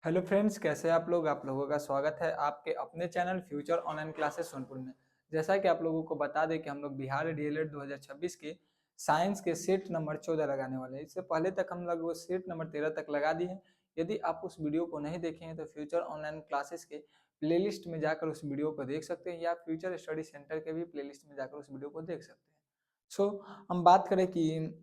Hello friends, कैसे हैं आप लोग। आप लोगों का स्वागत है आपके अपने channel future online classes Sonpur में। जैसा कि आप लोगों को बता दें कि हम लोग बिहार डीएलएड 2026 के साइंस के सेट नंबर 14 लगाने वाले हैं। इससे पहले तक हम लोग वो सेट नंबर 13 तक लगा दिए हैं। यदि आप उस वीडियो को नहीं देखे हैं तो फ्यूचर ऑनलाइन क्लासेस के प्लेलिस्ट में जाकर उस वीडियो को देख सकते हैं, या फ्यूचर स्टडी सेंटर के भी प्लेलिस्ट में जाकर उस वीडियो को देख सकते हैं। हम बात करें कि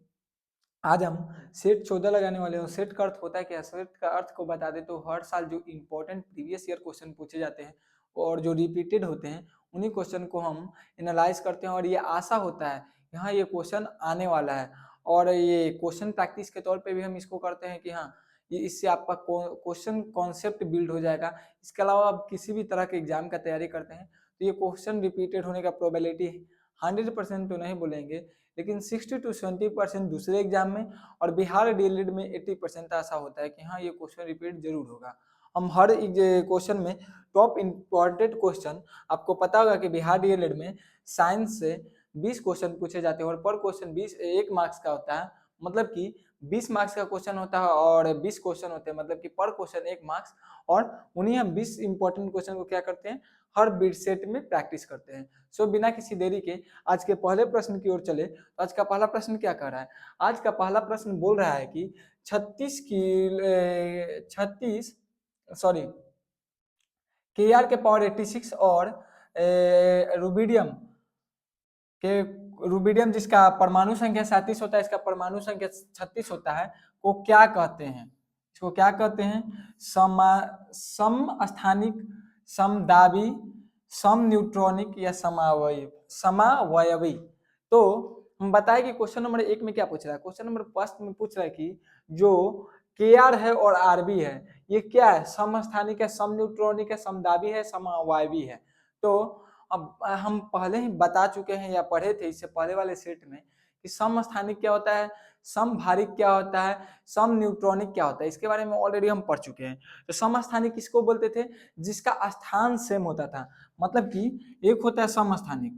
आज हम सेट 14 लगाने वाले हैं। सेट का अर्थ होता है क्या? सेट का अर्थ को बता दें तो हर साल जो इम्पोर्टेंट प्रीवियस ईयर क्वेश्चन पूछे जाते हैं और जो रिपीटेड होते हैं उन्हीं क्वेश्चन को हम एनालाइज करते हैं, और ये आशा होता है यहाँ ये क्वेश्चन आने वाला है, और ये क्वेश्चन प्रैक्टिस के तौर पे भी हम इसको करते हैं कि हाँ, ये इससे आपका क्वेश्चन कॉन्सेप्ट बिल्ड हो जाएगा। इसके अलावा आप किसी भी तरह के एग्जाम का तैयारी करते हैं तो ये क्वेश्चन रिपीटेड होने का प्रोबेबिलिटी 100% तो नहीं बोलेंगे, लेकिन 60 to 70% दूसरे एग्जाम में, और बिहार डीएलएड में 80% ऐसा होता है कि हाँ, ये क्वेश्चन रिपीट जरूर होगा। हम हर क्वेश्चन में टॉप इम्पॉर्टेंट क्वेश्चन, आपको पता होगा कि बिहार डीएलएड में साइंस से 20 क्वेश्चन पूछे जाते हैं और पर क्वेश्चन 1 मार्क्स का होता है। मतलब कि 20 मार्क्स का क्वेश्चन होता है और 20 क्वेश्चन होते हैं, मतलब कि पर क्वेश्चन 1 मार्क्स। और उन्हीं हम 20 इंपॉर्टेंट क्वेश्चन को क्या करते हैं, हर बीट सेट में प्रैक्टिस करते हैं। बिना किसी देरी के आज के पहले प्रश्न की ओर चले तो आज का पहला प्रश्न क्या कह रहा है? आज का पहला प्रश्न बोल रहा है कि 36 सॉरी के आर के पावर 86 और रूबिडियम के रूबिडियम जिसका परमाणु संख्या 37 होता है, इसका परमाणु संख्या 36 होता है, को क्या कहते हैं? इसको क्या कहते हैं? समस्थानिक, समदाबी, सम न्यूट्रॉनिक या समावयवी। तो हम बताएं कि क्वेश्चन नंबर 1 में क्या पूछ रहा है। क्वेश्चन नंबर 1 में पूछ रहा है कि जो के आर है और आरबी है, ये क्या है? समस्थानिक है, सम न्यूट्रॉनिक है, समदाबी है, समावयवी है। तो अब हम पहले ही बता चुके हैं या पढ़े थे इससे पहले वाले सेट में कि समस्थानिक क्या होता है, समभारिक क्या होता है, सम न्यूट्रॉनिक क्या होता है, इसके बारे में ऑलरेडी हम पढ़ चुके हैं। तो समस्थानिक किसको बोलते थे? जिसका स्थान सेम होता था। मतलब कि एक होता है समस्थानिक,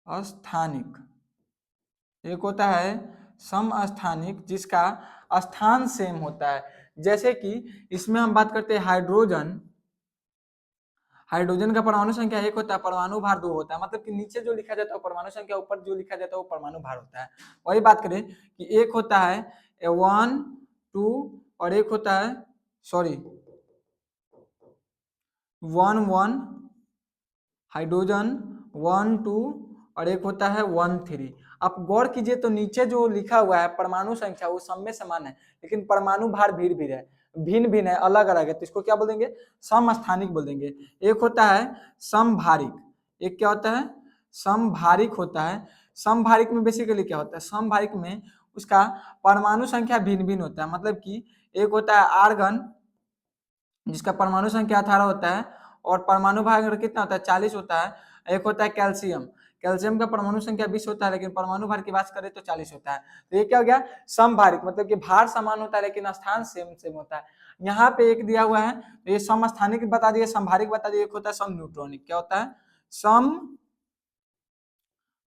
समस्थानिक, एक होता है समस्थानिक जिसका स्थान सेम होता है। जैसे कि इसमें हम बात करते हैं हाइड्रोजन, हाइड्रोजन का परमाणु संख्या 1 होता है, परमाणु भार 2 होता है। मतलब कि नीचे जो लिखा जाता है वो परमाणु संख्या, ऊपर जो लिखा जाता है वो परमाणु भार होता है। वही बात करें कि एक होता है 1 2 और एक होता है 1 1 हाइड्रोजन 1 2 और एक होता है 1 3। आप गौर कीजिए तो नीचे जो लिखा हुआ है परमाणु संख्या वो सब में समान है, लेकिन परमाणु भार भिन्न भिन्न है, अलग अलग है। तो इसको क्या बोल देंगे? समस्थानिक बोल देंगे। एक होता है समभारिक, एक क्या होता है? समभारिक होता है। समभारिक में बेसिकली क्या होता है? समभारिक में उसका परमाणु संख्या भिन्न भिन्न होता है। मतलब कि एक होता है आर्गन जिसका परमाणु संख्या 18 होता है और परमाणु भार कितना होता है? 40 होता है। एक होता है कैल्शियम, कैल्शियम का परमाणु संख्या 20 होता है लेकिन परमाणु भार की बात करें तो 40 होता है। तो ये क्या हो गया? समभारिक, मतलब कि भार समान होता है लेकिन स्थान सेम सेम होता है। यहाँ पे एक दिया हुआ है तो ये समस्थानिक बता दिए, समभारिक बता दिए। एक होता है सम न्यूट्रॉनिक, क्या होता है? सम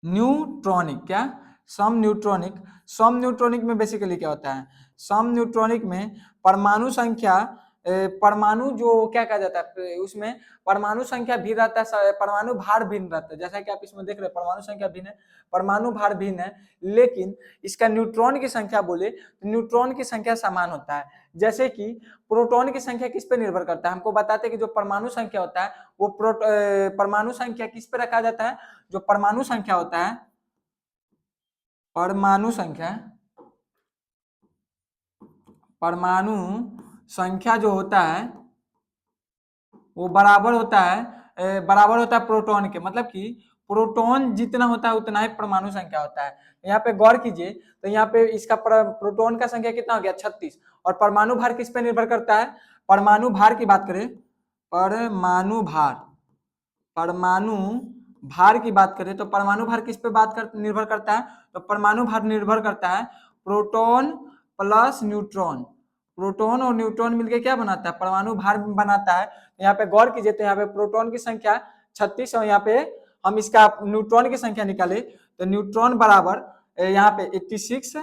न्यूट्रॉनिक, क्या? सम न्यूट्रॉनिक। सम न्यूट्रॉनिक में बेसिकली क्या होता है? सम न्यूट्रॉनिक में परमाणु संख्या, परमाणु जो क्या कहा जाता है उसमें परमाणु संख्या भी रहता है, परमाणु भार भिन्न रहता है। जैसा कि आप इसमें देख रहे हैं परमाणु संख्या भिन्न है, परमाणु भार भिन्न है, लेकिन इसका न्यूट्रॉन की संख्या बोले तो न्यूट्रॉन की संख्या समान होता है। जैसे कि प्रोटॉन की संख्या किस पे निर्भर करता है? हमको बताते हैं कि जो परमाणु संख्या होता है वो परमाणु संख्या किस पे रखा जाता है? जो परमाणु संख्या होता है, परमाणु संख्या, परमाणु संख्या जो होता है वो बराबर होता है प्रोटॉन के। मतलब कि प्रोटॉन जितना होता है उतना ही परमाणु संख्या होता है। यहाँ पे गौर कीजिए तो यहाँ पे इसका प्रोटॉन का संख्या कितना हो गया? 36। और परमाणु भार किस पे निर्भर करता है? परमाणु भार की बात करें, परमाणु भार, परमाणु भार की बात करें तो परमाणु भार किस पे निर्भर करता है? तो परमाणु भार निर्भर करता है प्रोटॉन प्लस न्यूट्रॉन। प्रोटॉन और न्यूट्रॉन मिलकर क्या बनाता है? परमाणु भार बनाता है। यहाँ पे गौर कीजिए तो यहाँ पे प्रोटॉन की संख्या 36 और यहाँ पे हम इसका न्यूट्रॉन की संख्या निकाले तो न्यूट्रॉन बराबर यहाँ पे 86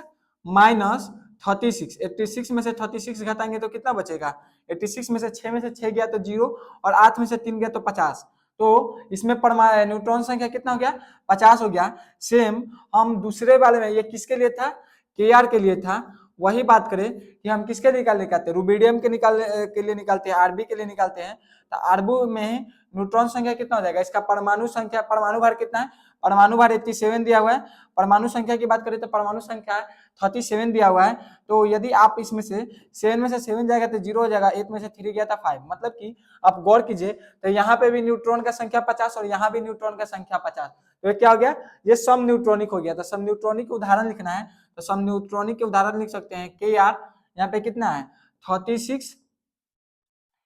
माइनस 36, 86 में से 36 घटाएंगे तो कितना बचेगा? 86 में से 6 में से 6 गया तो 0 और 8 में से 3 गया तो 50। तो इसमें न्यूट्रॉन संख्या कितना हो गया? 50 हो गया। सेम हम दूसरे वाले में, ये किसके लिए था? Kr के लिए था। वही बात करें कि हम किसके निकालते हैं? रुबिडियम के लिए निकालते हैं, Rb के लिए निकालते हैं। तो Rb में न्यूट्रॉन संख्या कितना हो जाएगा? इसका परमाणु संख्या, परमाणु भार कितना है? परमाणु भार 87 दिया हुआ है। परमाणु संख्या की बात करें तो परमाणु संख्या 37 दिया हुआ है। तो यदि आप इसमें से 7 में से 7 जाएगा तो 0 हो जाएगा, 8 में से 3 गया था 5। मतलब कि आप गौर कीजिए तो यहाँ पे भी न्यूट्रॉन का संख्या 50 और यहाँ भी न्यूट्रॉन का संख्या 50। तो क्या हो गया? ये सम न्यूट्रॉनिक हो गया। तो सम न्यूट्रॉनिक उदाहरण लिखना है तो सम न्यूट्रॉनिक के उदाहरण लिख सकते हैं। Kr यहाँ पे कितना है? 36,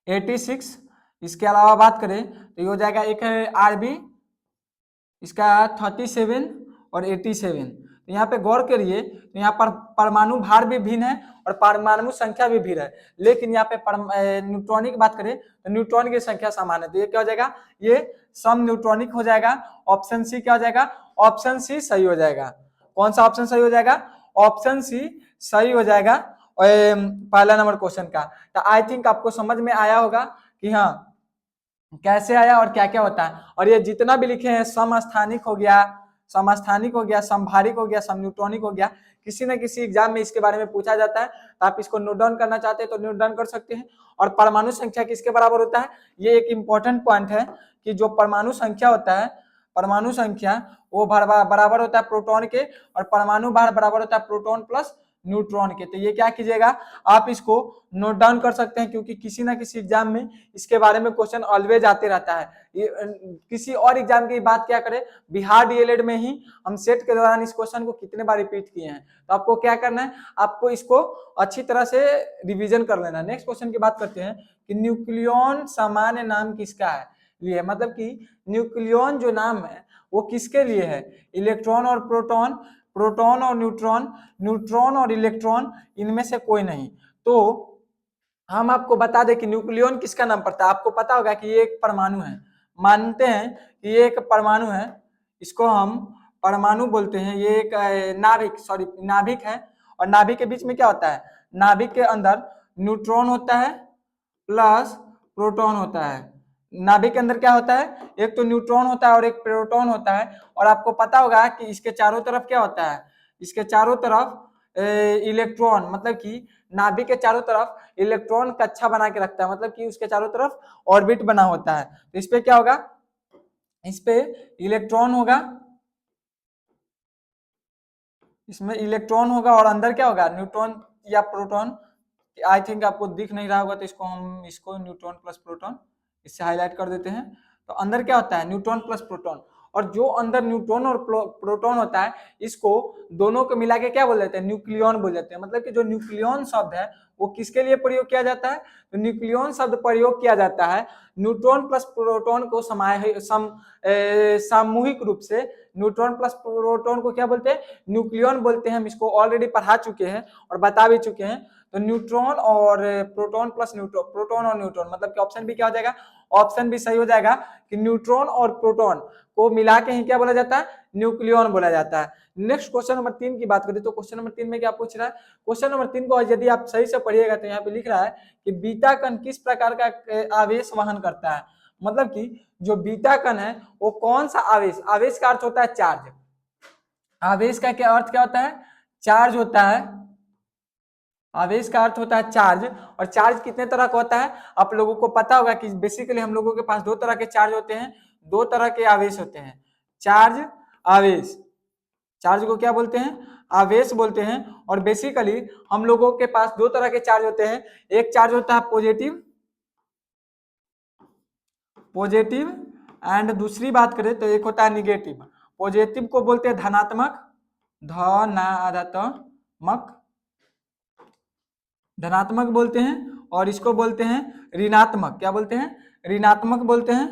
86। इसके अलावा बात करें तो ये हो जाएगा, एक है Rb, इसका 37 और 87। तो यहाँ पे गौर करिए तो यहाँ पर परमाणु भार भी भिन्न है और परमाणु संख्या भी भिन्न है, लेकिन यहाँ पे न्यूट्रॉनिक बात करें तो न्यूट्रॉन की संख्या समान है। तो ये क्या हो जाएगा? ये सम न्यूट्रॉनिक हो जाएगा। ऑप्शन सी क्या हो जाएगा? ऑप्शन सी सही हो जाएगा। कौन सा ऑप्शन सही हो जाएगा? ऑप्शन सी सही हो जाएगा पहला नंबर क्वेश्चन का। तो आई थिंक आपको समझ में आया होगा कि हाँ कैसे आया और क्या क्या होता है। और ये जितना भी लिखे हैं, समस्थानिक हो गया, समस्थानिक हो गया, समभारिक हो गया, समन्यूट्रॉनिक हो गया, किसी न किसी एग्जाम में इसके बारे में पूछा जाता है। तो आप इसको नोट डाउन करना चाहते हैं तो नोट डाउन कर सकते हैं। और परमाणु संख्या किसके बराबर होता है? ये एक इंपॉर्टेंट पॉइंट है कि जो परमाणु संख्या होता है, परमाणु संख्या वो बराबर होता है प्रोटॉन के, और परमाणु भार बराबर होता है प्रोटॉन प्लस न्यूट्रॉन के। तो ये क्या कीजिएगा, आप इसको नोट डाउन कर सकते हैं, क्योंकि किसी ना किसी एग्जाम में इसके बारे में क्वेश्चन ऑलवेज आते रहता है। ये किसी और एग्जाम की बात क्या करें, बिहार डीएलएड में ही हम सेट के दौरान इस क्वेश्चन को कितने बार रिपीट किए हैं। तो आपको क्या करना है, आपको इसको अच्छी तरह से रिविजन कर लेना। नेक्स्ट क्वेश्चन की बात करते हैं कि न्यूक्लियॉन सामान्य नाम किसका है लिए, मतलब कि न्यूक्लियॉन जो नाम है वो किसके लिए है? इलेक्ट्रॉन और प्रोटॉन, प्रोटॉन और न्यूट्रॉन, न्यूट्रॉन और इलेक्ट्रॉन, इनमें से कोई नहीं। तो हम आपको बता दें कि न्यूक्लियॉन किसका नाम पड़ता है। आपको पता होगा कि ये एक परमाणु है, मानते हैं कि ये एक परमाणु है, इसको हम परमाणु बोलते हैं। ये एक नाभिक है। और नाभिक के बीच में क्या होता है? नाभिक के अंदर न्यूट्रॉन होता है प्लस प्रोटॉन होता है। नाभिक के अंदर क्या होता है? एक तो न्यूट्रॉन होता है और एक प्रोटॉन होता है। और आपको पता होगा कि इसके चारों तरफ क्या होता है? इसके चारों तरफ इलेक्ट्रॉन, मतलब कि नाभिक के चारों तरफ इलेक्ट्रॉन कक्षा बना के रखता है, मतलब कि उसके चारों तरफ ऑर्बिट बना होता है। तो इस पे क्या होगा? इस पे इलेक्ट्रॉन होगा, इसमें इलेक्ट्रॉन होगा और अंदर क्या होगा? न्यूट्रॉन या प्रोटॉन। आई थिंक आपको दिख नहीं रहा होगा तो इसको न्यूट्रॉन प्लस प्रोटॉन इससे हाईलाइट कर देते हैं। तो अंदर क्या होता है? Neutron plus proton. और जो अंदर न्यूट्रॉन और प्रोटॉन होता है, इसको दोनों को मिला के क्या बोल देते हैं? न्यूक्लियॉन बोल देते हैं। मतलब कि जो न्यूक्लियॉन शब्द है वो किसके लिए प्रयोग किया जाता है? तो न्यूक्लियॉन शब्द प्रयोग किया जाता है न्यूट्रॉन प्लस प्रोटॉन को सामूहिक रूप से। न्यूट्रॉन प्लस प्रोटॉन को क्या बोलते हैं? न्यूक्लियॉन बोलते हैं। हम इसको ऑलरेडी पढ़ा चुके हैं और बता भी चुके हैं। तो न्यूट्रॉन और प्रोटॉन प्लस न्यूट्रॉन, प्रोटॉन और न्यूट्रॉन, मतलब कि ऑप्शन भी क्या हो जाएगा? ऑप्शन भी सही हो जाएगा कि न्यूट्रॉन और प्रोटॉन को मिला के ही क्या बोला जाता है? न्यूक्लियॉन बोला जाता है। नेक्स्ट क्वेश्चन नंबर 3 की बात करें तो क्वेश्चन नंबर 3 में क्या पूछ रहा है? क्वेश्चन नंबर 3 को यदि आप सही से पढ़िएगा तो यहाँ पे लिख रहा है कि बीटा कण किस प्रकार का आवेश वहन करता है। मतलब कि जो बीटा कण है वो कौन सा आवेश, आवेश का अर्थ होता है चार्ज। आवेश का क्या अर्थ क्या होता है? चार्ज होता है। आवेश का अर्थ होता है चार्ज। और चार्ज कितने तरह का होता है आप लोगों को पता होगा कि बेसिकली हम लोगों के पास दो तरह के चार्ज होते हैं, दो तरह के आवेश होते हैं, चार्ज, आवेश। चार्ज को क्या बोलते हैं? आवेश बोलते हैं। और बेसिकली हम लोगों के पास दो तरह के चार्ज होते हैं। एक चार्ज होता है पॉजिटिव, पॉजिटिव, एंड दूसरी बात करें तो एक होता है निगेटिव। पॉजिटिव को बोलते हैं धनात्मक, धनात्मक बोलते हैं। और इसको बोलते हैं ऋणात्मक। क्या बोलते हैं? ऋणात्मक बोलते हैं,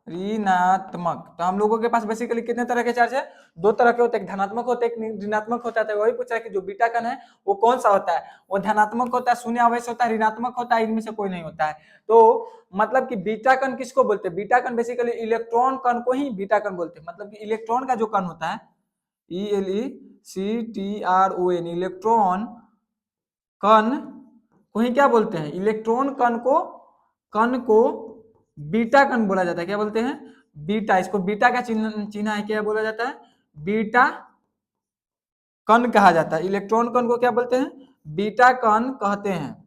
ऋणात्मक। तो हम लोगों के पास बेसिकली कितने तरह के चार्ज है? दो तरह के होते हैं, एक धनात्मक होता है, एक ऋणात्मक होता है। तो वही पूछा है कि जो बीटा कण है वो कौन सा होता है? वो धनात्मक होता है, शून्य आवेश होता है, ऋणात्मक होता है, इनमें से कोई नहीं होता है। तो मतलब कि बीटा कण किसको बोलते हैं? बीटा कण बेसिकली इलेक्ट्रॉन कण को ही बीटा कण बोलते हैं। मतलब कि इलेक्ट्रॉन का जो कण होता है, ELE CTRON, इलेक्ट्रॉन कण को ही क्या बोलते हैं, इलेक्ट्रॉन कण को बीटा कण बोला जाता है। क्या बोलते हैं, बीटा। इसको बीटा का चिन्ह है, क्या बोला जाता है, बीटा कण कहा जाता है। इलेक्ट्रॉन कण को क्या बोलते हैं, बीटा कण कहते हैं।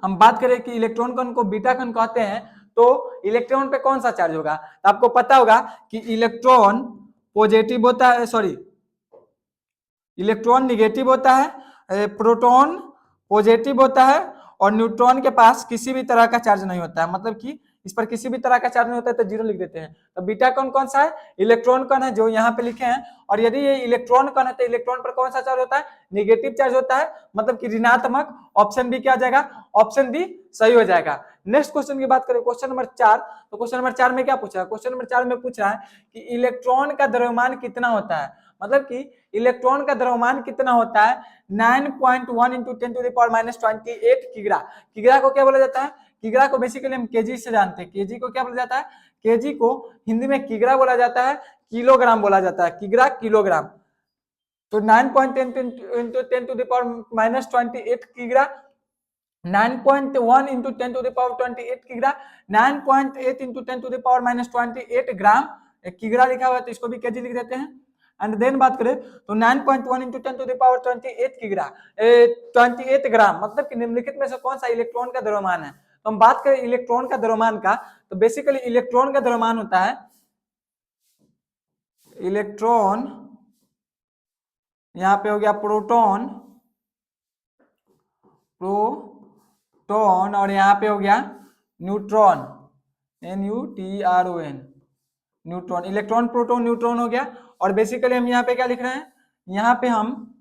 हम बात करें कि इलेक्ट्रॉन कण को बीटा कण कहते हैं, तो इलेक्ट्रॉन पे कौन सा चार्ज होगा, तो आपको पता होगा कि इलेक्ट्रॉन पॉजिटिव होता है, सॉरी इलेक्ट्रॉन निगेटिव होता है, प्रोटॉन पॉजिटिव होता है, और न्यूट्रॉन के पास किसी भी तरह का चार्ज नहीं होता है, मतलब कि इस पर किसी भी तरह का चार्ज नहीं होता है, तो जीरो लिख देते हैं। तो बीटा कण कौन सा है, इलेक्ट्रॉन कण है, जो यहाँ पे लिखे हैं। और यदि ये इलेक्ट्रॉन कण है तो इलेक्ट्रॉन पर कौन सा चार्ज होता है, निगेटिव चार्ज होता है, मतलब कि ऋणात्मक। ऑप्शन बी क्या आ जाएगा, ऑप्शन बी सही हो जाएगा। नेक्स्ट क्वेश्चन की बात करें, क्वेश्चन नंबर 4। तो क्वेश्चन नंबर 4 में क्या पूछा है, क्वेश्चन नंबर 4 में पूछ रहा है कि इलेक्ट्रॉन का द्रव्यमान कितना होता है, मतलब कि इलेक्ट्रॉन का द्रव्यमान कितना होता है, 9.1 इंटू 10⁻⁻28 किग्रा। किग्रा को क्या बोला जाता है, किग्रा को बेसिकली हम केजी से जानते हैं। केजी को क्या बोला जाता है, केजी को हिंदी में किग्रा बोला जाता है, किलोग्राम बोला जाता है, किग्रा किलोग्राम। तो 9.10 इंटू 10⁻⁻28 किग्रा, 9.1 इंटू 10⁻28 किग्रा, 9.8 इंटू 10⁻⁻28 ग्राम किग्रा लिखा हुआ है, तो इसको भी केजी लिख देते हैं। एंड देन बात करें तो 9.1 इंटू 10⁻28 किग्रा 28 ग्राम, मतलब कि निम्नलिखित में से कौन सा इलेक्ट्रॉन का द्रव्यमान है। तो हम बात करें इलेक्ट्रॉन का द्रव्यमान का, तो बेसिकली इलेक्ट्रॉन का द्रव्यमान होता है, इलेक्ट्रॉन यहाँ पे हो गया प्रोटॉन, और यहाँ पे हो गया neutron, NUTRON, neutron. Electron proton neutron हो गया। और बेसिकली हम यहाँ पे क्या लिख रहे हैं, यहाँ पे हम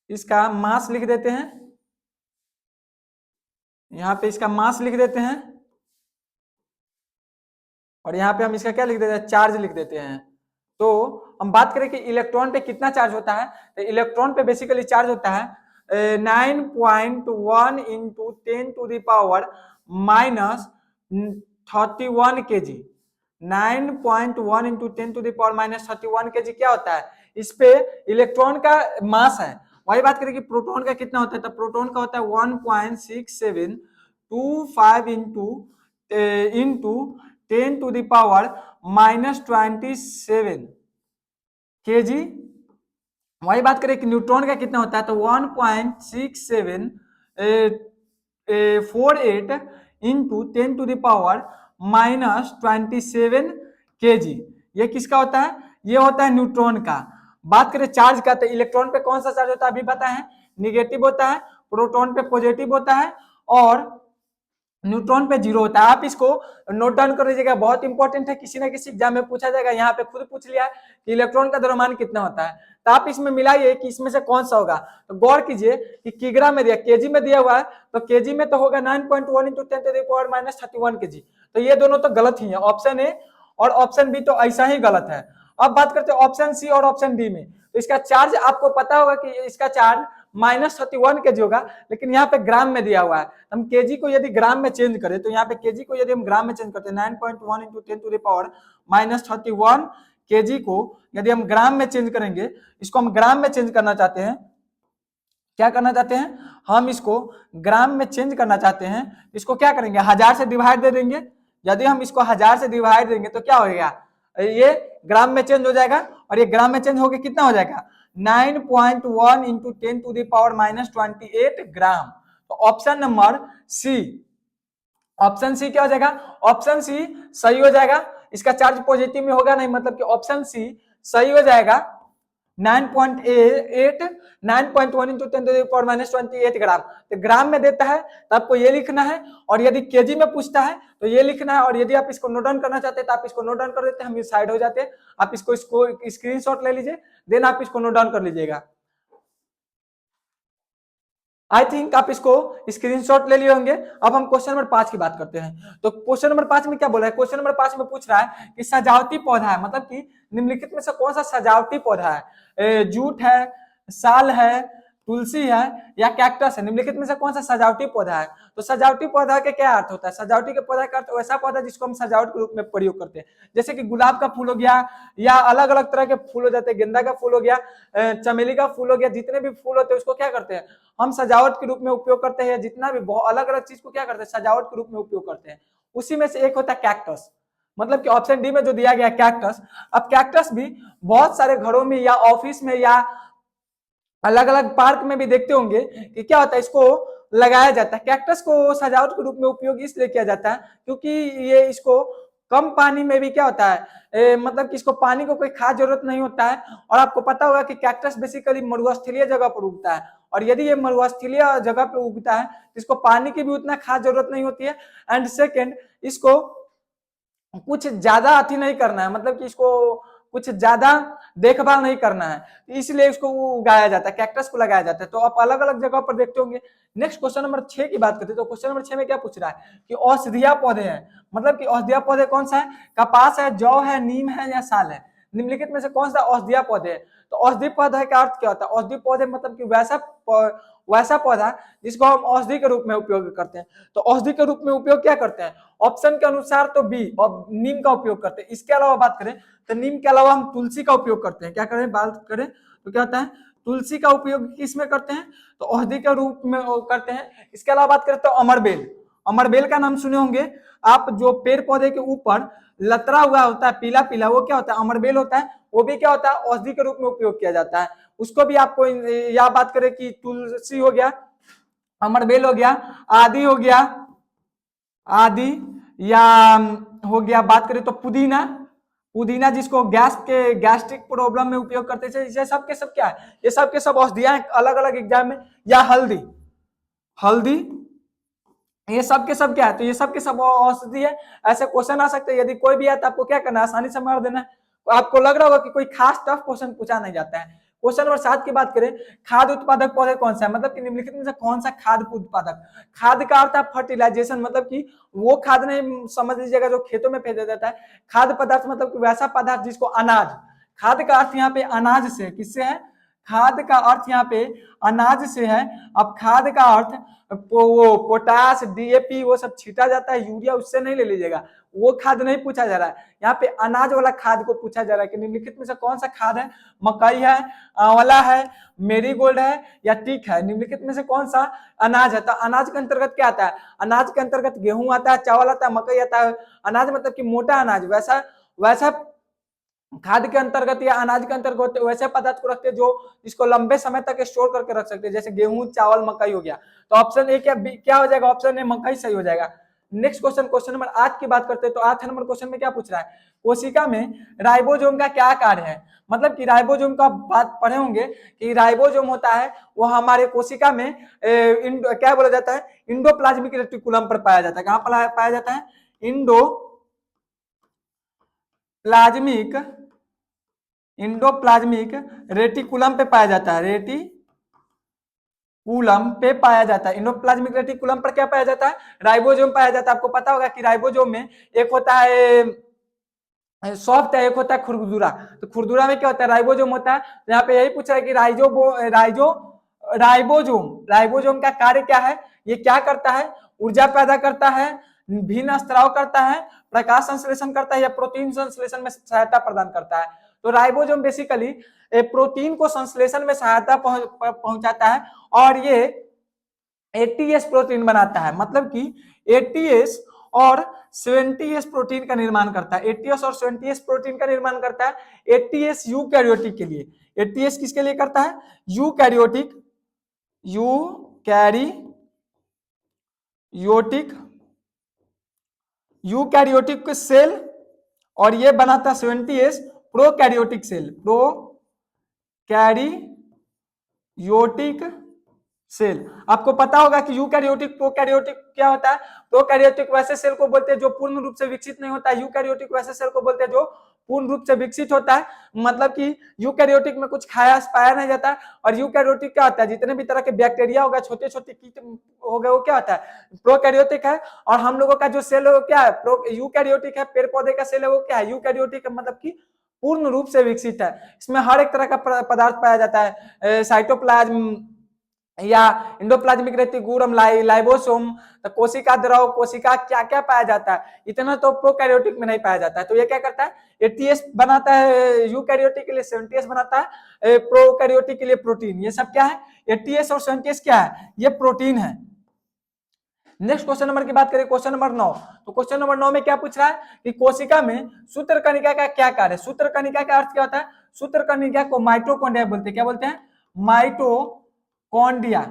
इसका मास लिख देते हैं, यहाँ पे इसका मास लिख देते हैं, और यहाँ पे हम इसका क्या लिख देते हैं, चार्ज लिख देते हैं। तो हम बात करें कि इलेक्ट्रॉन पे कितना चार्ज होता है, तो इलेक्ट्रॉन पे बेसिकली चार्ज होता है 9.1 इंटू 10⁻31 kg। 9.1 इंटू 10⁻31 kg क्या होता है, इस पे इलेक्ट्रॉन का मास है। वही बात करें कि प्रोटॉन का कितना होता है, तो प्रोटॉन का होता है 1.6725 इंटू 10⁻⁻27 kg। वही बात करें कि न्यूट्रॉन का कितना होता है, तो 1.6748 इंटू 10⁻⁻27 kg। ये किसका होता है, ये होता है न्यूट्रॉन का। बात करें चार्ज का, तो इलेक्ट्रॉन पे कौन सा चार्ज होता है, अभी पता है, निगेटिव होता है, प्रोटॉन पे पॉजिटिव होता है, और न्यूट्रॉन पे जीरो होता है। आप इसको नोट डाउन कर लीजिएगा, बहुत इंपॉर्टेंट है, किसी ना किसी एग्जाम में पूछा जाएगा। यहाँ पे खुद पूछ लिया कि इलेक्ट्रॉन का द्रव्यमान कितना होता है, तो आप इसमें मिलाइए कि इसमें से कौन सा होगा। तो गौर कीजिए कि किग्रा में दिया, केजी में दिया हुआ है, तो केजी में तो होगा 9.1 इंटू 10⁻⁻31 kg। तो ये दोनों तो गलत ही है, ऑप्शन ए और ऑप्शन बी तो ऐसा ही गलत है। अब बात करते हैं ऑप्शन सी और ऑप्शन डी में। तो इसका चार्ज आपको पता होगा कि इसका चार्ज -31 kg होगा, लेकिन यहाँ पे ग्राम में दिया हुआ है। हम केजी को यदि ग्राम में चेंज करें, तो यहाँ पे केजी को यदि हम ग्राम में चेंज करते हैं, 9.1 इंटू 10⁻⁻31 kg को यदि हम ग्राम में चेंज करेंगे, इसको हम ग्राम में चेंज करना चाहते हैं, क्या करना चाहते हैं, हम इसको ग्राम में चेंज करना चाहते हैं। इसको क्या करेंगे, 1000 से डिवाइड दे देंगे। यदि हम इसको 1000 से डिवाइड देंगे तो क्या होगा, ये ग्राम में चेंज हो जाएगा, और ये ग्राम में चेंज होकर कितना हो जाएगा, 9.1 इंटू 10⁻⁻28 ग्राम। तो option number C, option C क्या हो जाएगा, ऑप्शन सी सही हो जाएगा। इसका चार्ज पॉजिटिव में होगा नहीं, मतलब कि ऑप्शन सी सही हो जाएगा। 9.1 इंटू 10⁻⁻28 ग्राम, तो ग्राम में देता है तो आपको ये लिखना है, और यदि केजी में पूछता है तो ये लिखना है। और यदि आप इसको नोट डाउन करना चाहते हैं तो आप इसको नोट डाउन कर देते हैं, हम इस साइड हो जाते हैं। आप इसको स्क्रीनशॉट ले लीजिए, देन आप इसको नोट डाउन कर लीजिएगा। आई थिंक आप इसको स्क्रीनशॉट ले लिए होंगे। अब हम क्वेश्चन नंबर 5 की बात करते हैं। तो क्वेश्चन नंबर 5 में क्या बोला है, क्वेश्चन नंबर 5 में पूछ रहा है कि सजावटी पौधा है, मतलब कि निम्नलिखित में से कौन सा सजावटी पौधा है, जूट है, साल है, तुलसी है या कैक्टस है, निम्नलिखित में से कौन सा सजावटी पौधा है? तो सजावटी पौधा के क्या अर्थ होता है? सजावटी के पौधा का अर्थ वैसा पौधा जिसको हम सजावट के रूप में प्रयोग करते हैं, जैसे कि गुलाब का फूल हो गया या अलग अलग तरह के फूल हो जाते हैं, गेंदा का फूल हो गया, चमेली का फूल हो गया, जितने भी फूल होते हैं उसको क्या करते हैं हम सजावट के रूप में उपयोग करते हैं, जितना भी अलग अलग चीज को क्या करते हैं सजावट के रूप में उपयोग करते हैं। उसी में से एक होता है कैक्टस, मतलब कि ऑप्शन डी में जो दिया गया कैक्टस। अब कैक्टस भी बहुत सारे घरों में या ऑफिस में या अलग अलग पार्क में भी देखते होंगे कि क्या होता है इसको लगाया जाता है। कैक्टस को सजावट के रूप में उपयोग इसलिए किया जाता है क्योंकि ये इसको कम पानी में भी क्या होता है मतलब कि इसको पानी को कोई खास जरूरत नहीं होता है। और आपको पता होगा कि कैक्टस बेसिकली मरुस्थलीय जगह पर उगता है, और यदि ये मरुस्थलीय जगह पर उगता है तो इसको पानी की भी उतना खास जरूरत नहीं होती है। एंड सेकेंड, इसको कुछ ज्यादा अति नहीं करना है, मतलब कि इसको कुछ ज्यादा देखभाल नहीं करना है, इसलिए इसको उगाया जाता है, कैक्टस को लगाया जाता है। तो आप अलग अलग जगह पर देखते होंगे। नेक्स्ट क्वेश्चन नंबर 6 की बात करते हैं। तो क्वेश्चन नंबर 6 में क्या पूछ रहा है कि औषधीय पौधे हैं, मतलब कि औषधीय पौधे कौन सा है? कपास है, जौ है, नीम है या साल है? निम्नलिखित में से कौन सा औषधीय पौधे है? तो औषधीय पौधे का अर्थ क्या होता है? औषधीय पौधे मतलब कि वैसा पौधा जिसको हम औषधि के रूप में उपयोग करते हैं। तो औषधि के रूप में उपयोग क्या करते हैं? ऑप्शन के अनुसार तो बी और नीम का उपयोग करते हैं। इसके अलावा बात करें तो नीम के अलावा हम तुलसी का उपयोग करते हैं। क्या करें, बात करें तो क्या होता है, तुलसी का उपयोग किसमें करते हैं? तो औषधि के रूप में करते हैं। इसके अलावा बात करें तो अमरबेल, अमरबेल का नाम सुने होंगे आप, जो पेड़ पौधे के ऊपर लतरा हुआ होता है पीला पीला, वो क्या होता है? अमरबेल होता है। वो भी क्या होता है? औषधि के रूप में उपयोग किया जाता है। उसको भी आपको या बात करें कि तुलसी हो गया, अमरबेल हो गया, आदि हो गया, आदि, या हो गया बात करें तो पुदीना, पुदीना जिसको गैस्ट्रिक प्रॉब्लम में उपयोग करते थे। ये सब के सब क्या है? ये सब के सब औषधियां अलग अलग एग्जाम में। या हल्दी, हल्दी, ये सब के सब क्या है? तो ये सब के सब औषधि है। ऐसे क्वेश्चन आ सकते हैं, यदि कोई भी है तो आपको क्या करना है, आसानी से मार देना है। आपको लग रहा होगा कि कोई खास टफ क्वेश्चन पूछा नहीं जाता है। क्वेश्चन नंबर 7 की बात करें, खाद उत्पादक पौधे कौन सा है? मतलब कि निम्नलिखित में से कौन सा खाद उत्पादक? खाद का अर्थ है फर्टिलाइजेशन, मतलब कि वो खाद नहीं समझ लीजिएगा जो खेतों में फेंका जाता है। खाद्य पदार्थ मतलब कि वैसा पदार्थ जिसको अनाज, खाद का अर्थ यहाँ पे अनाज से, किससे है? खाद का अर्थ यहाँ पे अनाज से है। अब खाद का अर्थ वो पोटास, डीएपी वो सब छीटा जाता है, यूरिया उससे नहीं ले लीजिएगा, वो खाद नहीं पूछा जा रहा है। यहाँ पे अनाज वाला खाद को पूछा जा रहा है कि निम्नलिखित में से कौन सा खाद है? मकई है, आंवला है, मेरीगोल्ड है या टीक है? निम्नलिखित में से कौन सा अनाज है? तो अनाज के अंतर्गत क्या आता है? अनाज के अंतर्गत गेहूं आता है, चावल आता है, मकई आता है। अनाज मतलब कि मोटा अनाज, वैसा वैसा खाद के अंतर्गत या अनाज के अंतर्गत वैसे पदार्थ को रखते हैं जो इसको लंबे समय तक स्टोर करके रख सकते हैं, जैसे गेहूं, चावल, मकई हो गया। तो ऑप्शन ए क्या हो जाएगा? ऑप्शन ए मकई सही हो जाएगा। नेक्स्ट क्वेश्चन, क्वेश्चन नंबर 8 की बात करते हैं। तो 8 नंबर क्वेश्चन में क्या पूछ रहा है? कोशिका में राइबोसोम का क्या कार्य है? मतलब कि राइबोसोम का बात पढ़े होंगे कि राइबोसोम होता है वो हमारे कोशिका में क्या बोला जाता है? इंडोप्लाज्मिक रेटिकुलम पर पाया जाता है। कहां पर पाया जाता है? इंडोप्लाज्मिक रेटिकुलम पे पाया जाता है। रेटिकुलम पे पाया जाता है। इंडोप्लाज्मिक रेटिकुलम पर क्या पाया जाता है? राइबोसोम पाया जाता है। आपको पता होगा कि राइबोसोम में एक होता है सॉफ्ट है, एक होता है खुरदुरा। तो खुरदुरा में क्या होता है? राइबोसोम होता है। यहाँ पे यही पूछा है कि राइबोसोम का कार्य क्या है? ये क्या करता है? ऊर्जा पैदा करता है, भिन्न स्त्राव करता है, प्रकाश संश्लेषण करता है या प्रोटीन संश्लेषण में सहायता प्रदान करता है? तो राइबोसोम बेसिकली प्रोटीन को संश्लेषण में सहायता पहुंचाता है और ये एटीएस प्रोटीन बनाता है। मतलब कि एटीएस और 70S प्रोटीन का निर्माण करता है। एटीएस और 70S प्रोटीन का निर्माण करता है। एटीएस यूकैरियोटिक के लिए, एटीएस किसके लिए करता है? यूकैरियोटिक यूकैरियोटिक सेल, और ये बनाता है 70S prokaryotic cell, prokaryotic cell. आपको पता होगा कि यूकैरियोटिक प्रोकैरियोटिक क्या होता है? प्रोकैरियोटिक वैसे सेल को बोलते हैं जो पूर्ण रूप से विकसित नहीं होता है, यूकैरियोटिक वैसे सेल को बोलते हैं जो पूर्ण रूप से विकसित होता है। मतलब कि यूकैरियोटिक में कुछ खाया पाया नहीं जाता। और यूकैरियोटिक क्या होता है? जितने भी तरह के बैक्टीरिया होगा, छोटे छोटे कीट हो गए, वो क्या होता है? प्रोकैरियोटिक है। और हम लोगों का जो सेल है वो क्या है? यूकैरियोटिक है। पेड़ पौधे का सेल है वो क्या है? यूकैरियोटिक है, मतलब कि पूर्ण रूप से विकसित है। इसमें हर एक तरह का पदार्थ पाया जाता है, साइटोप्लाज्म, या इंडोप्लाज्मिक रेटिकुलम, लाइबोसोम, तो कोशिका द्रव, कोशिका क्या क्या पाया जाता है, इतना तो प्रोकैरियोटिक में नहीं पाया जाता है। तो ये क्या करता है, एटीएस बनाता है यूकैरियोटिक के लिए, 70S बनाता है प्रोकैरियोटिक के लिए प्रोटीन। ये सब क्या है, एटीएस और 70S क्या है, ये प्रोटीन है। नेक्स्ट क्वेश्चन नंबर की बात करें, क्वेश्चन नंबर 9। तो क्वेश्चन नंबर 9 में क्या पूछ रहा है कि कोशिका में सूत्रकणिका का क्या कार्य है। सूत्रकणिका का अर्थ क्या होता है, सूत्रकणिका को माइटोकॉन्ड्रिया बोलते हैं। क्या बोलते हैं, माइटोकॉन्ड्रिया।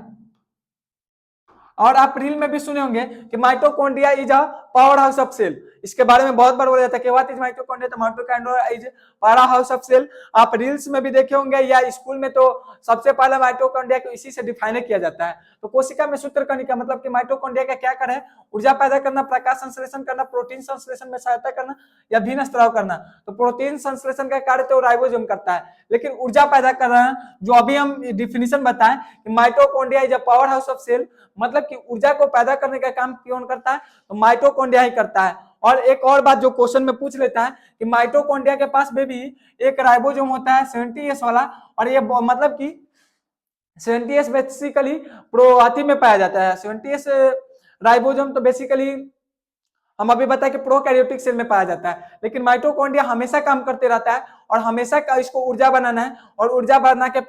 और आप रील में भी सुने होंगे कि mitochondria is a power house of cell. इसके बारे में बहुत बार बोला जाता है कि व्हाट इज माइटोकॉन्ड्रिया, तो mitochondria is power house of cell. आप रील्स में भी देखे होंगे या स्कूल में तो सबसे पहले माइटोकॉन्ड्रिया को इसी से डिफाइन किया जाता है। तो कोशिका में सूत्रकणिका मतलब कि माइटोकॉन्ड्रिया का क्या कार्य है, ऊर्जा पैदा करना, प्रकाश संश्लेषण करना, प्रोटीन संश्लेषण में सहायता करना या भिन्न स्त्राव करना। तो प्रोटीन संश्लेषण का कार्य तो राइबोसोम करता है, लेकिन ऊर्जा पैदा कर रहा है जो अभी हम डिफिनीशन बताएं कि mitochondria is a power house of cell, मतलब कि ऊर्जा को पैदा करने का काम कौन करता है, तो माइटोकॉन्ड्रिया ही करता है। और एक और बात जो क्वेश्चन में पूछ लेता है कि माइटोकॉन्ड्रिया के पास में भी एक राइबोसोम होता है 70S वाला, और ये मतलब कि 70S बेसिकली प्रोआथी में पाया जाता है। 70S राइबोसोम तो बेसिकली हम अभी बताए कि प्रोकैरियोटिक सेल में पाया जाता है, लेकिन माइटोकॉन्ड्रिया हमेशा काम करते रहता है और हमेशा इसको ऊर्जा बनाना है, और ऊर्जा बना के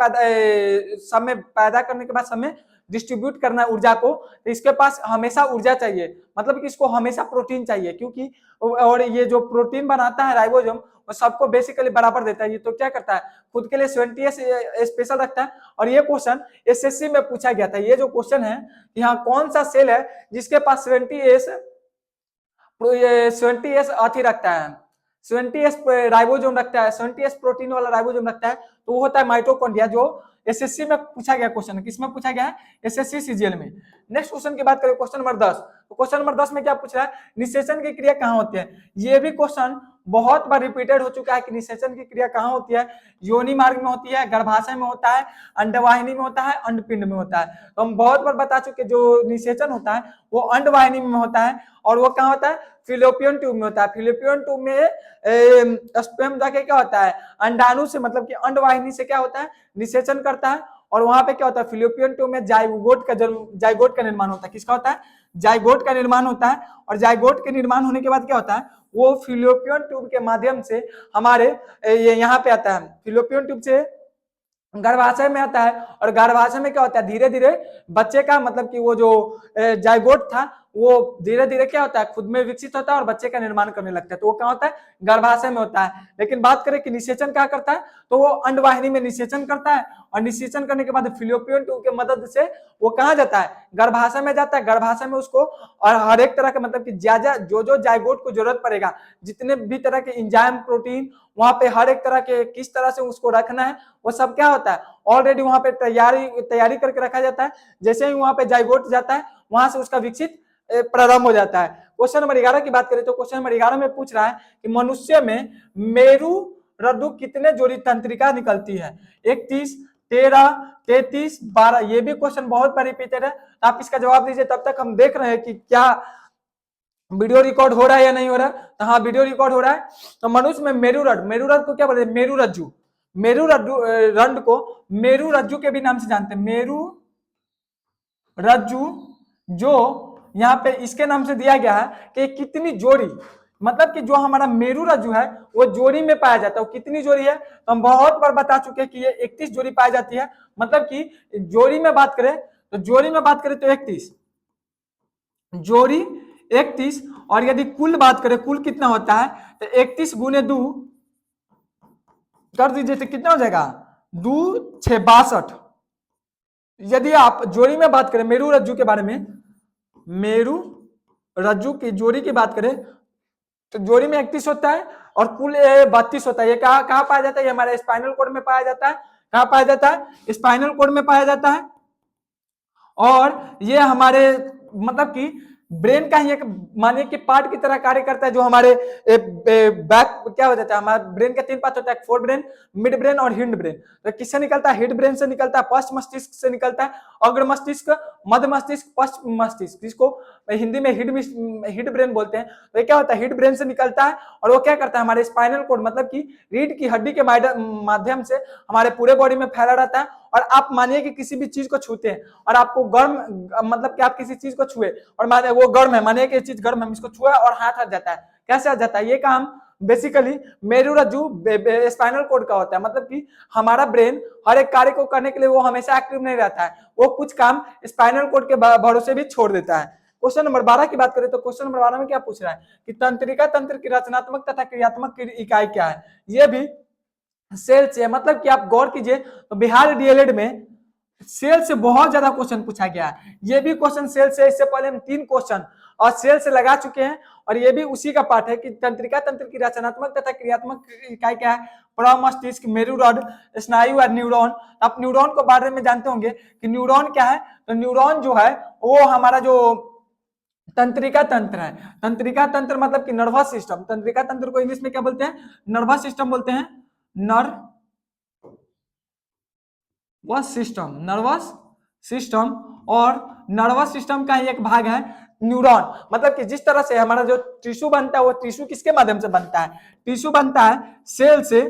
समय पैदा करने के बाद समय डिस्ट्रीब्यूट करना है ऊर्जा को। तो इसके पास हमेशा ऊर्जा चाहिए, मतलब कि इसको हमेशा प्रोटीन चाहिए, क्योंकि और ये जो प्रोटीन बनाता है राइबोसोम वो सबको बेसिकली बराबर देता है। ये तो क्या करता है, खुद के लिए 70S स्पेशल रखता है। और ये क्वेश्चन एसएससी में पूछा गया था। ये जो क्वेश्चन है, यहाँ कौन सा सेल है जिसके पास 70S अथी रखता है, 70S राइबोसोम रखता है, 70S प्रोटीन वाला राइबोसोम रखता है, तो वो होता है माइटोकॉन्ड्रिया, जो एसएससी में पूछा गया क्वेश्चन है। किसमें पूछा गया है, एसएससी सीजीएल में। नेक्स्ट क्वेश्चन की बात करें, क्वेश्चन नंबर 10। तो क्वेश्चन नंबर 10 में क्या पूछ रहा है, निषेचन की क्रिया कहाँ होती है। ये भी क्वेश्चन बहुत बार रिपीटेड हो चुका है कि निषेचन की क्रिया कहाँ होती है। योनि मार्ग में होती है, गर्भाशय में होता है, अंडवाहिनी में होता है, अंडपिंड में होता है। तो हम बहुत बार बता चुके, जो निषेचन होता है वो अंडवाहिनी में होता है, और वो कहाँ होता है, फिलोपियन ट्यूब में होता है। फिलोपियन ट्यूब में स्पर्म जाके क्या होता है, अंडाणु से मतलब कि अंडवाहिनी से क्या होता है, निषेचन करता है, और वहां पे क्या होता है, फिलोपियन ट्यूब में जाइगोट का निर्माण होता है। किसका होता है, जाइगोट का निर्माण होता है। और जाइगोट के निर्माण होने के बाद क्या होता है, वो फिलोपियन ट्यूब के माध्यम से हमारे यहाँ पे आता है, फिलोपियन ट्यूब से गर्भाशय में आता है। और गर्भाशय में क्या होता है, धीरे धीरे बच्चे का मतलब कि वो जो जाइगोट था वो धीरे धीरे क्या होता है, खुद में विकसित होता है और बच्चे का निर्माण करने लगता है। तो वो क्या होता है, गर्भाशय में होता है। लेकिन बात करें कि निषेचन क्या करता है, तो वो अंडवाहिनी में निषेचन करता है, और निषेचन करने के बाद फिलोपियन ट्यूब के मदद से वो कहाँ जाता है, गर्भाशय में जाता है। गर्भाशय में उसको और हर एक तरह का मतलब कि जो जाइगोट को जरूरत पड़ेगा, जितने भी तरह के इंजाइम प्रोटीन वहां पे हर एक तरह के किस तरह से उसको रखना है, वो सब क्या होता है, ऑलरेडी वहां पे तैयारी करके रखा जाता है। जैसे ही वहां पे जाइगोट जाता है, वहां से उसका विकसित प्रारंभ हो जाता है। क्वेश्चन नंबर 11 की बात करें तो क्वेश्चन नंबर 11 में पूछ रहा है कि मनुष्य में मेरु रज्जु कितने जोड़ी तंत्रिका निकलती है, 31, 13, 33, 12। ये भी क्वेश्चन बहुत बार रिपीटेड है, आप इसका जवाब दीजिए। तब तक हम देख रहे हैं कि क्या वीडियो रिकॉर्ड हो रहा है या नहीं हो रहा है। तो हाँ, वीडियो रिकॉर्ड हो रहा है। तो मनुष्य में मेरुरज्जु को क्या बोलते हैं, रंड को मेरु रज्जु के भी नाम से जानते हैं। मेरु रज्जु जो यहाँ पे इसके नाम से दिया गया है कि कितनी जोड़ी, मतलब कि जो हमारा मेरु रज्जु है वो जोड़ी में पाया जाता है। वो कितनी जोड़ी है, तो हम बहुत बार बता चुके हैं कि ये 31 जोड़ी पाई जाती है। मतलब कि जोड़ी में बात करें तो 31 जोड़ी 31। और यदि कुल बात करें, कुल कितना होता है, तो 31 गुने 2 कर दीजिए तो कितना हो जाएगा, 2 6 62। यदि आप जोड़ी में बात करें मेरु रज्जु के बारे में, मेरु रज्जु की जोड़ी की बात करें तो जोड़ी में 31 होता है और कुल 32 होता है। ये कहाँ पाया जाता है, ये हमारे स्पाइनल कोड में पाया जाता है। कहाँ पाया जाता है, स्पाइनल कोड में पाया जाता है। और ये हमारे मतलब कि ब्रेन का ही एक मानिए कि पार्ट की तरह कार्य करता है। जो हमारे बैक क्या हो जाता है, हमारे ब्रेन के 3 पार्ट होता है, फोर ब्रेन, मिड ब्रेन और हिंड ब्रेन। तो किससे निकलता है, हिड ब्रेन से निकलता है, पश्च मस्तिष्क से निकलता है, अग्र मस्तिष्क, मध्य मस्तिष्क, पश्च मस्तिष्क, जिसको हिंदी में हिड ब्रेन बोलते हैं। तो ये क्या होता है, हिड ब्रेन से निकलता है और वो क्या करता है, हमारे स्पाइनल कोड मतलब कि रीढ़ की हड्डी के माध्यम से हमारे पूरे बॉडी में फैला रहता है। और आप मानिए कि किसी भी चीज को छूते हैं और आपको गर्म, मतलब कि आप किसी चीज को छुए और मानिए वो गर्म है, मानिए कि ये चीज गर्म है, हम इसको छुआ और हाथ हट जाता है, कैसे हट जाता है? ये काम बेसिकली मेरुरज्जु स्पाइनल कोड का होता है। मतलब कि हमारा ब्रेन हर एक कार्य को करने के लिए वो हमेशा एक्टिव नहीं रहता है, वो कुछ काम स्पाइनल कोड के भरोसे भी छोड़ देता है। क्वेश्चन नंबर 12 की बात करें तो क्वेश्चन नंबर 12 में क्या पूछ रहा है कि तंत्रिका तंत्र की रचनात्मक तथा क्रियात्मक इकाई क्या है? ये भी सेल से, मतलब कि आप गौर कीजिए तो बिहार डीएलएड में सेल से बहुत ज्यादा क्वेश्चन पूछा गया है। ये भी क्वेश्चन सेल से, इससे पहले हम 3 क्वेश्चन और सेल से लगा चुके हैं और ये भी उसी का पार्ट है कि तंत्रिका तंत्र की रचनात्मक तथा क्रियात्मक इकाई क्या है? प्रमस्तिष्क, मेरुरड, स्नायु और न्यूरॉन। आप न्यूरॉन के बारे में जानते होंगे कि न्यूरॉन क्या है? तो न्यूरॉन जो है वो हमारा जो तंत्रिका तंत्र है, तंत्रिका तंत्र मतलब कि नर्वस सिस्टम, तंत्रिका तंत्र को इंग्लिश में क्या बोलते हैं? नर्वस सिस्टम बोलते हैं, नर्वस सिस्टम, नर्वस सिस्टम। और नर्वस सिस्टम का ही एक भाग है न्यूरॉन। मतलब कि जिस तरह से हमारा जो टिश्यू बनता है वो टिश्यू किसके माध्यम से बनता है? टिश्यू बनता है सेल से,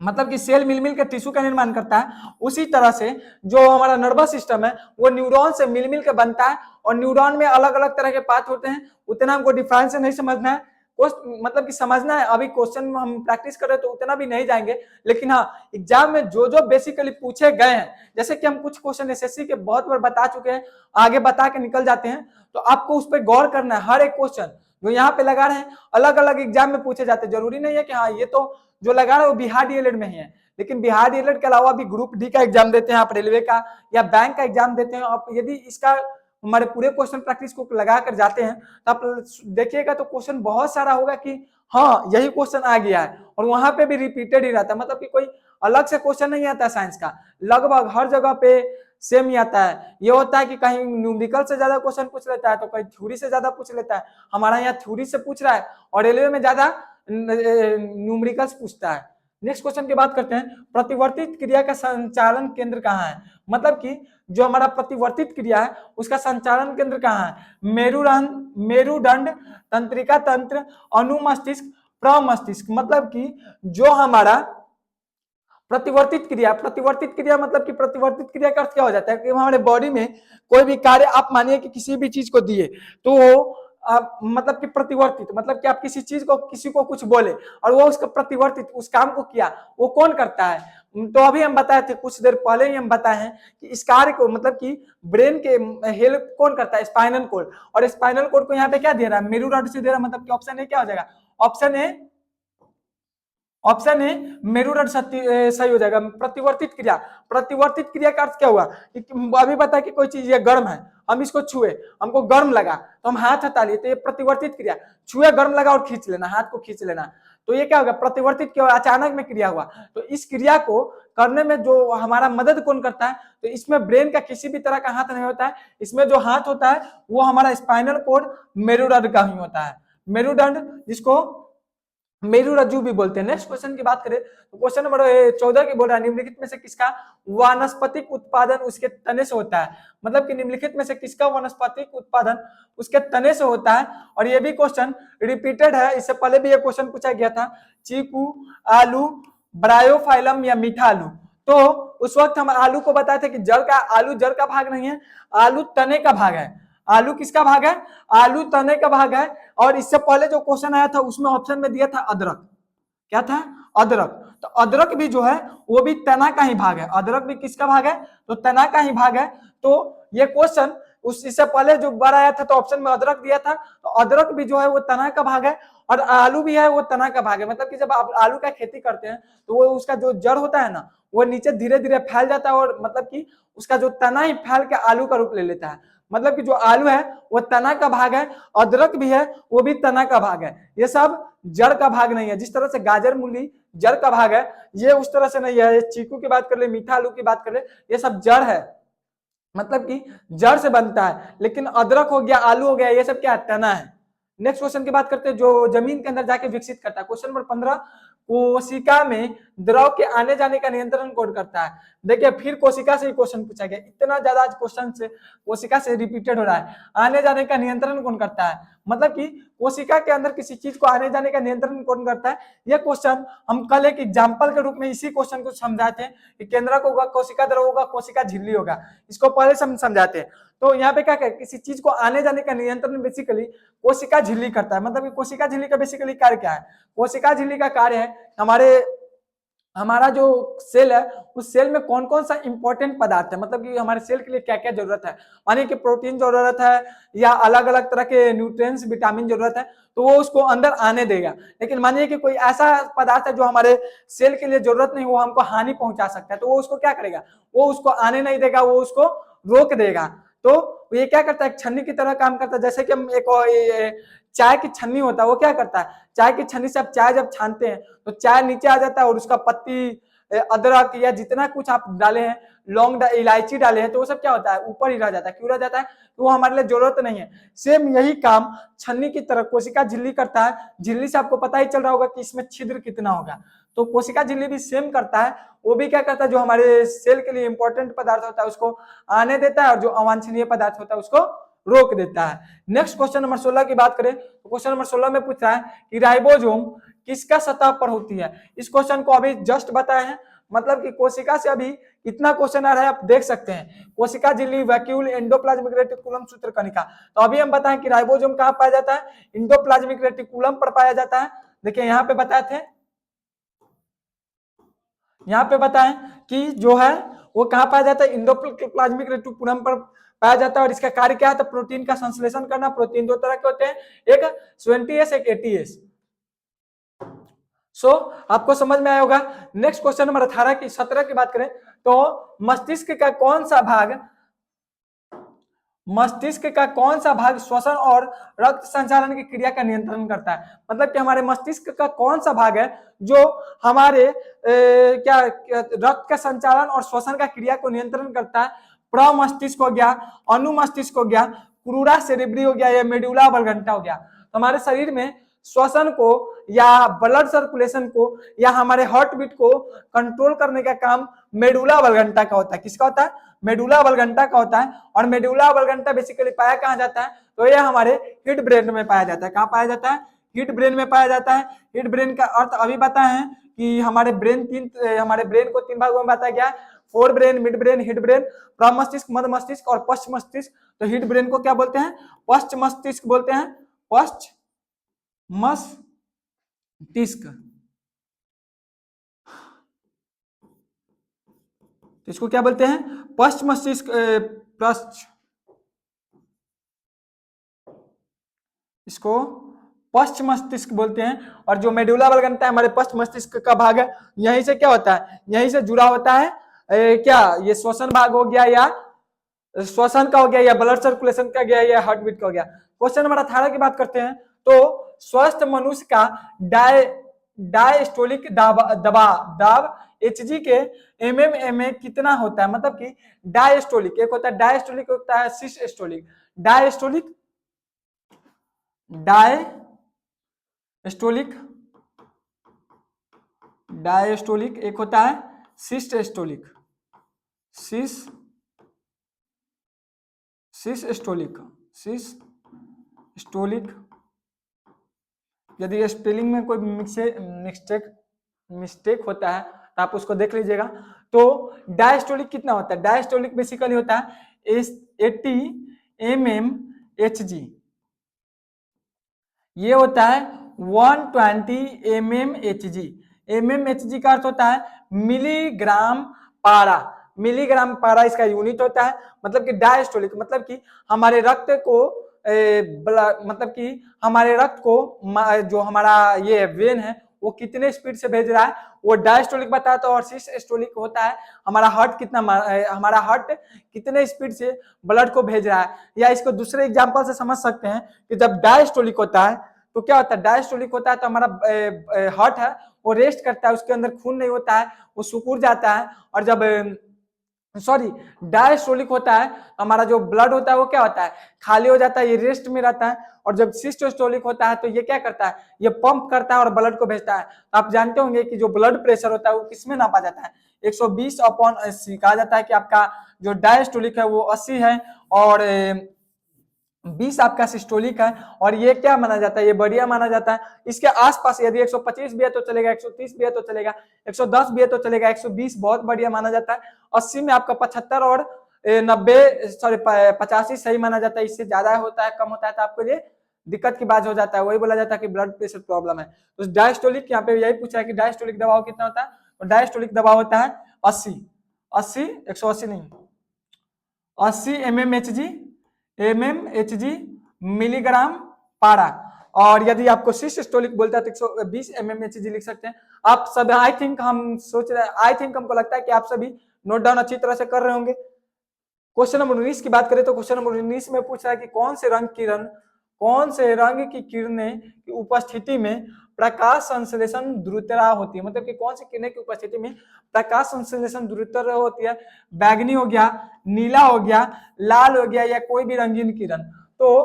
मतलब कि सेल मिल मिल के टिश्यू का निर्माण करता है। उसी तरह से जो हमारा नर्वस सिस्टम है वो न्यूरॉन से मिल मिल के बनता है और न्यूरॉन में अलग अलग तरह के पार्ट होते हैं। उतना हमको डिफरेंस से नहीं समझना है, मतलब कि समझना है। अभी क्वेश्चन में हम प्रैक्टिस कर रहे हैं तो उतना भी नहीं जाएंगे, लेकिन हाँ एग्जाम में जो जो बेसिकली पूछे गए हैं, जैसे कि हम कुछ क्वेश्चन एसएससी के बहुत बार बता चुके हैं, आगे बता के निकल जाते हैं, तो आपको उस पर गौर करना है। हर एक क्वेश्चन जो यहाँ पे लगा रहे हैं अलग अलग एग्जाम में पूछे जाते हैं। जरूरी नहीं है कि हाँ ये तो जो लगा रहा है वो बिहार डीएलएड में ही है, लेकिन बिहार डीएलएड के अलावा भी ग्रुप डी का एग्जाम देते हैं आप, रेलवे का या बैंक का एग्जाम देते हैं आप। यदि इसका हमारे पूरे क्वेश्चन प्रैक्टिस को लगा कर जाते हैं तो आप देखिएगा तो क्वेश्चन बहुत सारा होगा कि हाँ यही क्वेश्चन आ गया है, और वहां पे भी रिपीटेड ही रहता है। मतलब कि कोई अलग से क्वेश्चन नहीं आता साइंस का, लगभग हर जगह पे सेम ही आता है। ये होता है कि कहीं न्यूमेरिकल से ज्यादा क्वेश्चन पूछ लेता है तो कहीं थ्योरी से ज्यादा पूछ लेता है। हमारा यहाँ थ्योरी से पूछ रहा है और रेलवे में ज्यादा न्यूमेरिकल्स पूछता है। नेक्स्ट क्वेश्चन की बात करते हैं, प्रतिवर्तित क्रिया का संचालन केंद्र कहाँ है? मतलब कि जो हमारा प्रतिवर्तित क्रिया है उसका संचालन केंद्र कहाँ है? मेरुदंड, तंत्रिका तंत्र, अनुमस्तिष्क, प्रमस्तिष्क। मतलब कि जो हमारा प्रतिवर्तित क्रिया मतलब कि प्रतिवर्तित क्रिया का अर्थ क्या हो जाता है कि हमारे बॉडी में कोई भी कार्य, आप मानिए कि किसी भी चीज को दिए तो मतलब कि प्रतिवर्तित, मतलब कि आप किसी चीज को, किसी को कुछ बोले और वो उसका प्रतिवर्तित उस काम को किया, वो कौन करता है? तो अभी हम बताए थे, कुछ देर पहले ही हम बताए हैं कि इस कार्य को, मतलब कि ब्रेन के हेल्प कौन करता है? Spinal cord. और स्पाइनल कोड को यहाँ पे क्या दे रहा है? मेरुरड से दे रहा है। मतलब कि ऑप्शन ए क्या हो जाएगा? ऑप्शन ए मेरुरड सही हो जाएगा। प्रतिवर्तित क्रिया का अर्थ क्या हुआ? अभी बता कि कोई चीज ये गर्म है, हम इसको छुए, हमको गर्म लगा तो हम हाथ हटा लिए, तो ये प्रतिवर्तित क्रिया। छुए, गर्म लगा और खींच लेना, हाथ को खींच लेना, तो ये क्या होगा? प्रतिवर्तित क्रिया, अचानक में क्रिया हुआ। तो इस क्रिया को करने में जो हमारा मदद कौन करता है? तो इसमें ब्रेन का किसी भी तरह का हाथ नहीं होता है। इसमें जो हाथ होता है वो हमारा स्पाइनल कोड मेरुरड का ही होता है। मेरुदंड, जिसको मेरुरज्जु भी बोलते हैं। नेक्स्ट क्वेश्चन की बात करें तो क्वेश्चन नंबर 14 की बोल रहा है, निम्नलिखित में से किसका वानस्पतिक उत्पादन उसके तने से होता है? मतलब कि निम्नलिखित में से किसका वानस्पतिक उत्पादन उसके तने से होता है? और ये भी क्वेश्चन रिपीटेड है, इससे पहले भी ये क्वेश्चन पूछा गया था। चीकू, आलू, ब्रायोफाइलम या मीठा आलू। तो उस वक्त हम आलू को बताए थे कि जड़ का, आलू जड़ का भाग नहीं है, आलू तने का भाग है। आलू किसका भाग है? आलू तने का भाग है। और इससे पहले जो क्वेश्चन आया था उसमें ऑप्शन में दिया था अदरक। क्या था? अदरक। तो अदरक भी जो है वो भी तना का ही भाग है। अदरक भी किसका भाग है? तो तना का ही भाग है। तो ये क्वेश्चन इससे पहले जो बार आया था तो ऑप्शन में अदरक दिया था, तो अदरक भी जो है वो तना का भाग है और आलू भी है वो तना का भाग है। मतलब कि जब आप आलू का खेती करते हैं तो वो उसका जो जड़ होता है ना वो नीचे धीरे धीरे फैल जाता है और मतलब कि उसका जो तना ही फैल के आलू का रूप ले लेता है। मतलब कि जो आलू है वो तना का भाग है, अदरक भी है वो भी तना का भाग है। ये सब जड़ का भाग नहीं है। जिस तरह से गाजर मूली जड़ का भाग है, ये उस तरह से नहीं है। चीकू की बात कर ले, मीठा आलू की बात कर ले, ये सब जड़ है, मतलब कि जड़ से बनता है। लेकिन अदरक हो गया, आलू हो गया, ये सब क्या है? तना है। नेक्स्ट क्वेश्चन की बात करते हैं, जो जमीन के अंदर जाके विकसित करता है। क्वेश्चन नंबर 15, कोशिका में द्रव के आने जाने का नियंत्रण कौन करता है। देखिए फिर कोशिका से ही क्वेश्चन पूछा गया, इतना ज्यादा आज क्वेश्चन से कोशिका से रिपीटेड हो रहा है। आने जाने का नियंत्रण कौन करता है, मतलब कि कोशिका के अंदर किसी चीज को आने जाने का नियंत्रण कौन करता है। यह क्वेश्चन हम कल एक एग्जाम्पल के रूप में इसी क्वेश्चन को समझाते हैं कि केंद्रक होगा, कोशिका द्रव होगा, कोशिका झिल्ली होगा, इसको पहले समझाते हैं। तो यहाँ पे क्या है, किसी चीज को आने जाने का नियंत्रण बेसिकली कोशिका झिल्ली करता है। मतलब कि कोशिका झिल्ली का बेसिकली कार्य क्या है, कोशिका झिल्ली का कार्य है हमारा जो सेल है उस सेल में कौन कौन सा इंपॉर्टेंट पदार्थ है, मतलब कि हमारे सेल के लिए क्या क्या जरूरत है, मानिए कि प्रोटीन जरूरत है या अलग अलग तरह के न्यूट्रिएंट्स विटामिन जरूरत है, तो वो उसको अंदर आने देगा। लेकिन मानिए कि कोई ऐसा पदार्थ है जो हमारे सेल के लिए जरूरत नहीं, वो हमको हानि पहुंचा सकता है, तो वो उसको क्या करेगा, वो उसको आने नहीं देगा, वो उसको रोक देगा। तो ये क्या करता है, छन्नी की तरह काम करता है। जैसे कि हम एक चाय की छन्नी होता है, वो क्या करता है, चाय की छन्नी से आप चाय जब छानते हैं तो चाय नीचे आ जाता है और उसका पत्ती, अदरक या जितना कुछ आप डाले हैं, लौंग इलायची डाले हैं, तो वो सब क्या होता है, ऊपर ही रह जाता है। क्यों रह जाता है, तो वो हमारे लिए जरूरत नहीं है। सेम यही काम छन्नी की तरह कोशिका झिल्ली करता है। झिल्ली से आपको पता ही चल रहा होगा कि इसमें छिद्र कितना होगा, तो कोशिका झिल्ली भी सेम करता है। वो भी क्या करता है, जो हमारे सेल के लिए इंपॉर्टेंट पदार्थ होता है उसको आने देता है और जो अवांछनीय पदार्थ होता है उसको रोक देता है। नेक्स्ट क्वेश्चन नंबर 16 की बात करें तो क्वेश्चन नंबर 16 में पूछ रहा है कि राइबोसोम किसका सतह पर होती है। इस क्वेश्चन को अभी जस्ट बताए हैं, मतलब कि कोशिका से अभी इतना क्वेश्चन आ रहा है, आप देख सकते हैं, कोशिका झिल्ली, वैक्यूल, एंडोप्लाज्मिक रेटिकुलम, सूत्रकणिका। तो अभी हम बताएं कि राइबोसोम कहां पाया जाता है, एंडोप्लाज्मिक रेटिकुलम पर पाया जाता है। देखिए यहाँ पे बताए थे, यहाँ पे बताएं कि जो है वो कहां पाया जाता है, एंडोप्लाज्मिक रेटिकुलम पर पाया जाता है। और इसका कार्य क्या है, तो प्रोटीन का संश्लेषण करना। प्रोटीन दो तरह के होते हैं, एक 20S एक 80S। सो आपको समझ में आया होगा। नेक्स्ट क्वेश्चन नंबर 17 की बात करें तो मस्तिष्क का कौन सा भाग श्वसन और रक्त संचालन की क्रिया का नियंत्रण करता है। मतलब कि हमारे मस्तिष्क का कौन सा भाग है जो हमारे रक्त का संचालन और श्वसन का क्रिया को नियंत्रण करता है। प्रमस्तिष्क हो गया, अनुमस्तिष्क हो गया, क्रूरा सेरेब्री हो गया, या मेडुला ऑब्लंगेंटा हो गया। तो हमारे शरीर में श्वसन को या ब्लड सर्कुलेशन को या हमारे हार्ट बीट को कंट्रोल करने का काम मेडुला ऑब्लंगेंटा का होता है। किसका होता है, मेडुला ऑब्लंगेंटा का होता है। और मेडुला ऑब्लंगेंटा बेसिकली पाया कहाँ जाता है, तो यह हमारे हिड ब्रेन में पाया जाता है। कहाँ पाया जाता है, हिड ब्रेन में पाया जाता है। हिड ब्रेन का अर्थ अभी बताए हैं कि हमारे ब्रेन को 3 भागों में बताया गया है, fore brain, mid brain, hind brain, प्रमस्तिष्क, मध्य मस्तिष्क और पश्च मस्तिष्क। तो हिड ब्रेन को क्या बोलते हैं, पश्च मस्तिष्क बोलते हैं, पश्च मस्तिष्क। इसको क्या बोलते हैं, पश्च मस्तिष्क, इसको पश्च मस्तिष्क बोलते हैं। और जो मेडुला ऑब्लंगेंटा है हमारे पश्च मस्तिष्क का भाग है, यहीं से क्या होता है, यहीं से जुड़ा होता है क्या ये श्वसन भाग हो गया, या श्वसन का हो गया, या ब्लड सर्कुलेशन का गया, या हार्ट बीट का हो गया। क्वेश्चन नंबर 18 की बात करते हैं तो स्वस्थ मनुष्य का डायस्टोलिक दाब Hg के mm में कितना होता है। मतलब कि डायस्टोलिक, एक होता है डायस्टोलिक, होता है सिस्टोलिक। डायस्टोलिक एक होता है सिस्टोलिक। यदि स्पेलिंग में कोई मिस्टेक होता है तो आप उसको देख लीजिएगा। तो डायस्टोलिक कितना होता है, डायस्टोलिक बेसिकली होता है 80 mmHg। ये होता है 120 mmHg। mmHg का अर्थ होता है मिलीग्राम पारा। मिलीग्राम पारा इसका यूनिट होता है। मतलब कि डायस्टोलिक मतलब कि हमारे रक्त को जो हमारा ये वेन है वो कितने स्पीड से भेज रहा है वो डायस्टोलिक बताता है। और सिस्टोलिक होता है हमारा हार्ट कितने स्पीड से ब्लड को भेज रहा है। या इसको दूसरे एग्जांपल से समझ सकते हैं कि जब डायस्टोलिक होता है तो क्या होता है, डायस्टोलिक होता है तो हमारा हार्ट है वो रेस्ट करता है, उसके अंदर खून नहीं होता है, वो सिकुड़ जाता है। और जब सॉरी डायस्टोलिक होता है, हमारा जो ब्लड होता है वो क्या होता है, खाली हो जाता है, ये रेस्ट में रहता है। और जब सिस्टोस्टोलिक होता है तो ये क्या करता है, ये पंप करता है और ब्लड को भेजता है। तो आप जानते होंगे कि जो ब्लड प्रेशर होता है वो किसमें नापा जाता है, 120/80। कहा जाता है कि आपका जो डायस्टोलिक है वो 80 है और 20 आपका सिस्टोलिक है। और ये क्या माना जाता है, ये बढ़िया माना जाता है। इसके आसपास यदि 125 भी है तो चलेगा, 130 भी है तो चलेगा, 110 भी है तो चलेगा, 120 बहुत बढ़िया माना जाता है। 80 में आपका 75 और 90 सॉरी 85 सही माना जाता है। इससे ज्यादा होता है कम होता है तो आपको ये दिक्कत की बात हो जाता है, वही बोला जाता है कि ब्लड प्रेशर प्रॉब्लम है। तो डायस्टोलिक यहाँ पे यही पूछा है कि डायस्टोलिक दबाव कितना होता है, तो डायस्टोलिक दबाव होता है 80, 180 नहीं, 80 mmHg मिलीग्राम पारा। और यदि आपको सिस्टोलिक बोलता है तो 120 mmHg लिख सकते हैं। आप सब आई थिंक हम सोच रहे हैं, आई थिंक हमको लगता है कि आप सभी नोट डाउन अच्छी तरह से कर रहे होंगे। क्वेश्चन नंबर 19 की बात करें तो क्वेश्चन नंबर 19 में पूछ रहा है कि कौन से रंग की किरणें की उपस्थिति में प्रकाश संश्लेषण द्रुतता होती है, मतलब कि कौन सी किरणें की उपस्थिति में प्रकाश संश्लेषण द्रुतता होती है। बैगनी हो गया, नीला हो गया, लाल हो गया या कोई भी रंगीन किरण। तो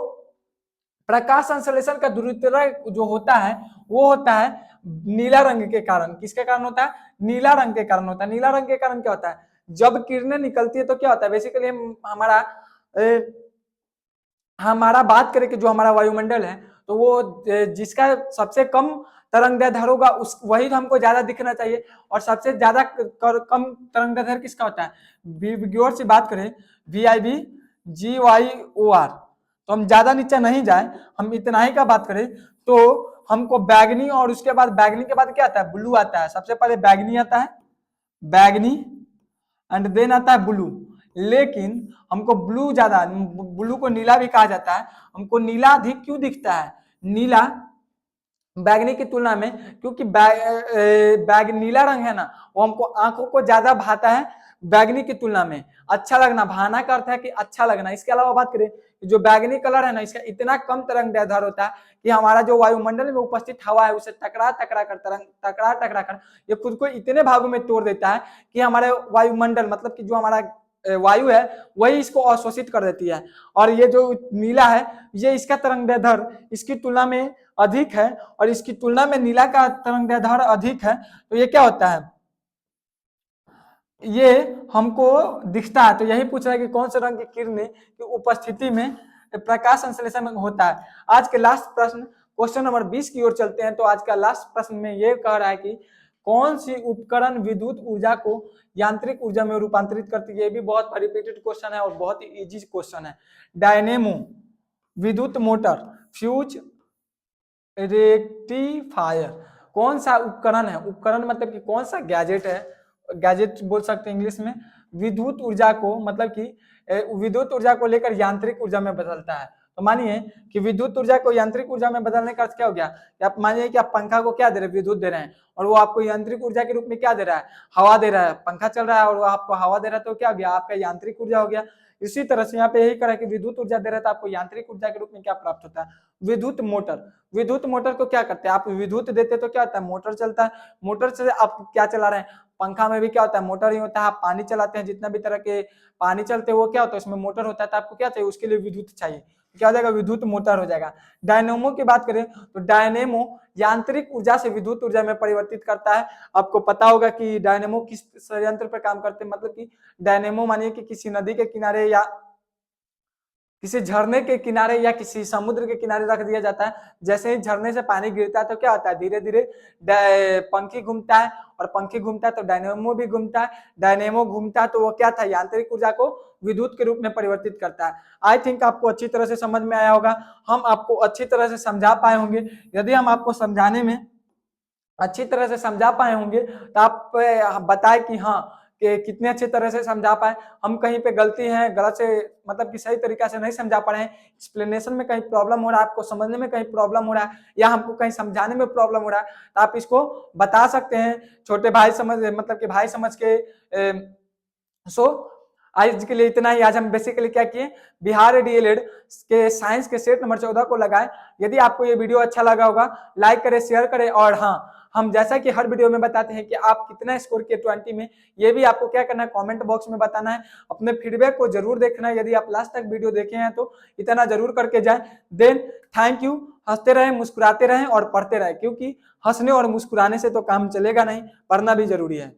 प्रकाश संश्लेषण का द्रुतता जो होता है वो होता है नीला रंग के कारण। किसके कारण होता है, नीला रंग के कारण होता है। नीला रंग के कारण क्या होता है, जब किरणें निकलती है तो क्या होता है, बेसिकली हमारा बात करें कि जो हमारा वायुमंडल है तो वो जिसका सबसे कम तरंगदैर्ध्य होगा उस वही हमको ज्यादा दिखना चाहिए। और सबसे ज्यादा कम तरंगदैर्ध्य किसका होता है, विग्योर से बात करें VIB GYOR, तो हम ज्यादा नीचे नहीं जाए, हम इतना ही का बात करें तो हमको बैगनी और उसके बाद बैगनी के बाद क्या आता है, ब्लू आता है। सबसे पहले बैगनी आता है, बैगनी एंड देन आता है ब्लू। लेकिन हमको ब्लू ज्यादा, ब्लू को नीला भी कहा जाता है, हमको नीला अधिक क्यों दिखता है, नीला बैगनी की तुलना में, क्योंकि बैग नीला रंग है ना वो हमको आंखों को ज्यादा भाता है बैगनी की तुलना में। अच्छा लगना, भाना का अर्थ है कि अच्छा लगना। इसके अलावा बात करें जो बैगनी कलर है ना इसका इतना कम तरंगदैर्ध्य होता है कि हमारा जो वायुमंडल में उपस्थित हवा है उसे टकरा टकरा कर ये खुद को इतने भागों में तोड़ देता है कि हमारे वायुमंडल मतलब कि जो हमारा वायु है वही इसको अवशोषित कर देती है। और ये जो नीला है ये इसका तरंगदैर्ध्य इसकी तुलना में अधिक है और इसकी तुलना में नीला का तरंगदैर्ध्य अधिक है। तो ये क्या होता है, ये हमको दिखता है। तो यही पूछ रहा है कि कौन से रंग की किरणें की उपस्थिति में प्रकाश संश्लेषण होता है। आज के लास्ट प्रश्न क्वेश्चन नंबर 20 की ओर चलते हैं। तो आज का लास्ट प्रश्न में ये कह रहा है कि कौन सी उपकरण विद्युत ऊर्जा को यांत्रिक ऊर्जा में रूपांतरित करती है। ये भी बहुत रिपीटेड क्वेश्चन है और बहुत ही इजी क्वेश्चन है। डायनेमो, विद्युत मोटर, फ्यूज, रेक्टिफायर, कौन सा उपकरण है, उपकरण मतलब कि कौन सा गैजेट है, गैजेट बोल सकते हैं इंग्लिश में, विद्युत ऊर्जा को मतलब कि विद्युत ऊर्जा को लेकर यांत्रिक ऊर्जा में बदलता है। तो मानिए कि विद्युत ऊर्जा को यांत्रिक ऊर्जा में बदलने का अर्थ क्या हो गया कि आप मानिए कि आप पंखा को क्या दे रहे हैं, विद्युत दे रहे हैं और वो आपको यांत्रिक ऊर्जा के रूप में क्या दे रहा है, हवा दे रहा है। पंखा चल रहा है और वो आपको हवा दे रहा है तो क्या हो गया, आपका यांत्रिक ऊर्जा हो गया। इसी तरह से यहाँ पे यही करा कि विद्युत ऊर्जा दे रहा है तो आपको यांत्रिक ऊर्जा के रूप में क्या प्राप्त होता है, विद्युत मोटर। विद्युत मोटर को क्या करते हैं, आप विद्युत देते तो क्या होता है, मोटर चलता है। मोटर से आप क्या चला रहे हैं, पंखा में भी क्या होता है, मोटर ही होता है। आप पानी चलाते हैं, जितना भी तरह के पानी चलते हैं वो क्या होता है, उसमें मोटर होता है। तो आपको क्या चाहिए, उसके लिए विद्युत चाहिए, क्या हो जाएगा, विद्युत मोटर हो जाएगा। डायनेमो की बात करें तो डायनेमो यांत्रिक ऊर्जा से विद्युत ऊर्जा में परिवर्तित करता है। आपको पता होगा कि डायनेमो किस संयंत्र पर काम करते हैं, मतलब कि डायनेमो मानिए कि किसी नदी के किनारे या किसी झरने के किनारे या किसी समुद्र के किनारे रख दिया जाता है। जैसे ही झरने से पानी गिरता है तो क्या होता है, धीरे धीरे पंखी घूमता है और पंखी घूमता है तो डायनेमो भी घूमता है। डायनेमो घूमता है तो वो क्या था, यांत्रिक ऊर्जा को विद्युत के रूप में परिवर्तित करता है। आई थिंक आपको अच्छी तरह से समझ में आया होगा, हम आपको अच्छी तरह से समझा पाए होंगे। यदि हम आपको समझाने में अच्छी तरह से समझा पाए होंगे तो आप बताए कि हाँ कि कितने अच्छी तरह से समझा पाए। हम कहीं पे गलती है, गलत से मतलब कि सही तरीका से नहीं समझा पा रहे हैं, एक्सप्लेनेशन में कहीं प्रॉब्लम हो रहा है, आपको समझने में कहीं प्रॉब्लम हो रहा है या हमको कहीं समझाने में प्रॉब्लम हो रहा है तो आप इसको बता सकते हैं, छोटे भाई समझ मतलब कि भाई समझ के। सो आज के लिए इतना ही। आज हम बेसिकली क्या किए, बिहार डीएलएड के साइंस के सेट नंबर 14 को लगाए। यदि आपको ये वीडियो अच्छा लगा होगा लाइक करें, शेयर करें और हाँ हम जैसा कि हर वीडियो में बताते हैं कि आप कितना स्कोर किए 20 में, ये भी आपको क्या करना है, कमेंट बॉक्स में बताना है। अपने फीडबैक को जरूर देखना है, यदि आप लास्ट तक वीडियो देखे हैं तो इतना जरूर करके जाएं। Then thank you. हंसते रहें, मुस्कुराते रहें और पढ़ते रहें, क्योंकि हंसने और मुस्कुराने से तो काम चलेगा नहीं, पढ़ना भी जरूरी है।